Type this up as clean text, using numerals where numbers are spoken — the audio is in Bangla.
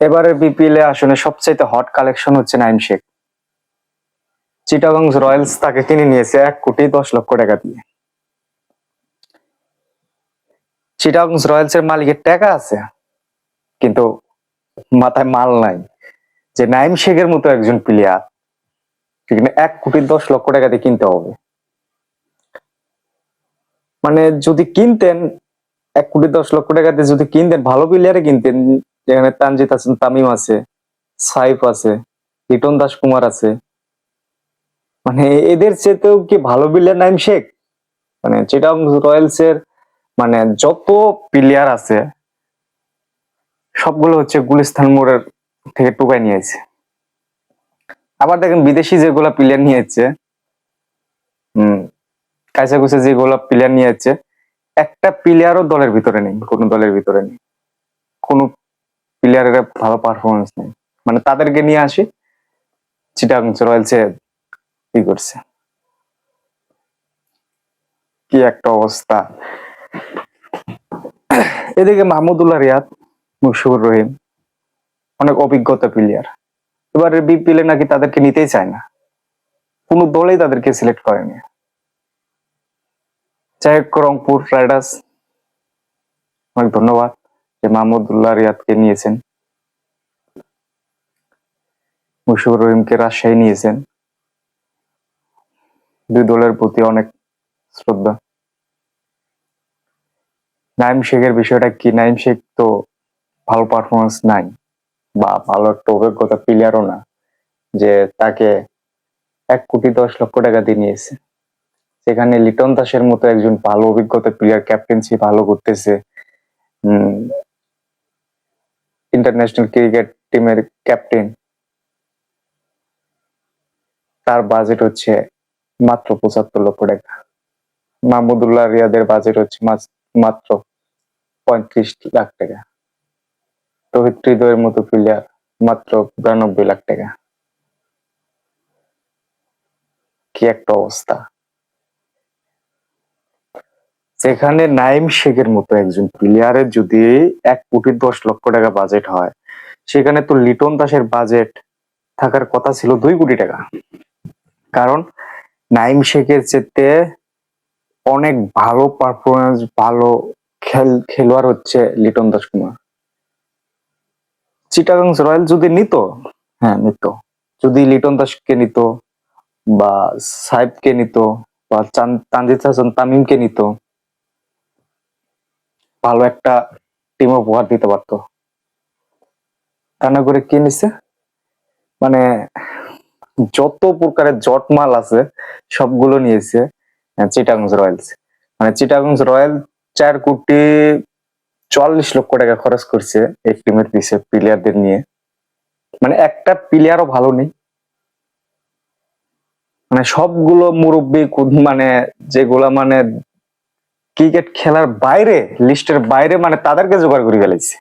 এবারে বিপিএল এ আসলে সবচেয়ে হট কালেকশন হচ্ছে নাইম শেখ। চিটাগং রয়্যালস তাকে কিনে নিয়েছে 1,10,00,000 টাকা দিয়ে। চিটাগং রয়্যালস এর মালিকের টাকা আছে, কিন্তু মাথায় মাল নাই যে নাইম শেখের মতো একজন প্লেয়ার 1,10,00,000 টাকা দিয়ে কিনতে হবে। মানে যদি কিনতেন 1,10,00,000 টাকা দিয়ে যদি কিনতেন, ভালো প্লেয়ারে কিনতেন, যেখানে তানজিদ হাসান তামিম আছে, সাইফ আছে, লিটন দাস কুমার আছে, মানে এদের চেয়েতেও কি ভালো প্লেয়ার নাইম শেখ? মানে চিটাগং রয়্যালস এর মানে যত প্লেয়ার আছে সবগুলো হচ্ছে গুলিস্তান মোড়ের থেকে টুকাই নিয়েছে। আবার দেখেন বিদেশি যেগুলা প্লেয়ার নিয়েছে, কাইসা কুইসা যেগুলা প্লেয়ার নিয়েছে, একটা প্লেয়ারও দলের ভিতরে নেই, কোনো দলের ভিতরে নেই, কোনো প্লেয়ারের ভালো পারফরমেন্স নেই। মানে তাদেরকে নিয়ে আসি, চিটাগং রয়্যালস এ কি করছে, কি একটা অবস্থা। এদিকে মাহমুদুল্লাহ রিয়াদ, মুশফিকুর রহিম অনেক অভিজ্ঞতা প্লেয়ার, এবারে বিপিএল এ নাকি তাদেরকে নিতেই চায় না, কোনো দলেই তাদেরকে সিলেক্ট করেনি। যাই হোক, রংপুর রাইডার্স অনেক ধন্যবাদ যে মাহমুদুল্লাহ রিয়াদকে নিয়েছেন, মুশফিকুর রহিমকে রাজশাহী নিয়েছেন। দুই দলের প্রতি অনেক শ্রদ্ধা। নাইম শেখের বিষয়টা কি, নাইম শেখ তো ভালো পারফরমেন্স নাই বা ভালো একটা অভিজ্ঞতা প্লেয়ারও না যে তাকে 1,10,00,000 টাকা দিয়ে নিয়েছে। সেখানে লিটন দাসের মতো একজন ভালো অভিজ্ঞতা প্লেয়ার ক্যাপ্টেন্সি ভালো করতেছে, ইন্টারন্যাশনাল ক্রিকেট টিমের ক্যাপ্টেন, তার বাজেট হচ্ছে মাত্র 75 লক্ষ টাকা। মাহমুদুল্লাহ রিয়াদের বাজেট হচ্ছে মাত্র 35 লাখ টাকা। রোহিত হৃদয়ের মতো প্লেয়ার মাত্র 92 লাখ টাকা। কি একটা অবস্থা! সেখানে নাইম শেখের মতো একজন প্লেয়ারের যদি 1,10,00,000 টাকা বাজেট হয়, সেখানে তো লিটন দাসের বাজেট থাকার কথা ছিল 2 কোটি টাকা। কারণ নাইম শেখের চেয়ে অনেক ভালো পারফরমেন্স, ভালো খেলোয়াড় হচ্ছে লিটন দাস কুমার। চিটাগং রয়্যাল যদি নিত, হ্যাঁ নিত, যদি লিটন দাসকে নিত বা সাইফকে নিত বা তানজিদ হাসান তামিমকে নিত, ভালো একটা টিম উপহার দিতে পারতো। তা না করে কি নিছে, মানে যত প্রকারের জট মাল আছে সবগুলো নিয়েছে চিটাগং রয়্যালস। মানে চিটাগং রয়্যাল 4,44,00,000 টাকা খরচ করছে এই টিমের পিছে প্লেয়ারদের নিয়ে। মানে একটা প্লেয়ারও ভালো নেই, মানে সবগুলো মুরব্বী, মানে যেগুলা মানে ক্রিকেট খেলার বাইরে, লিস্টের বাইরে, মানে তাদেরকে জোগাড় করে ফেলেছে।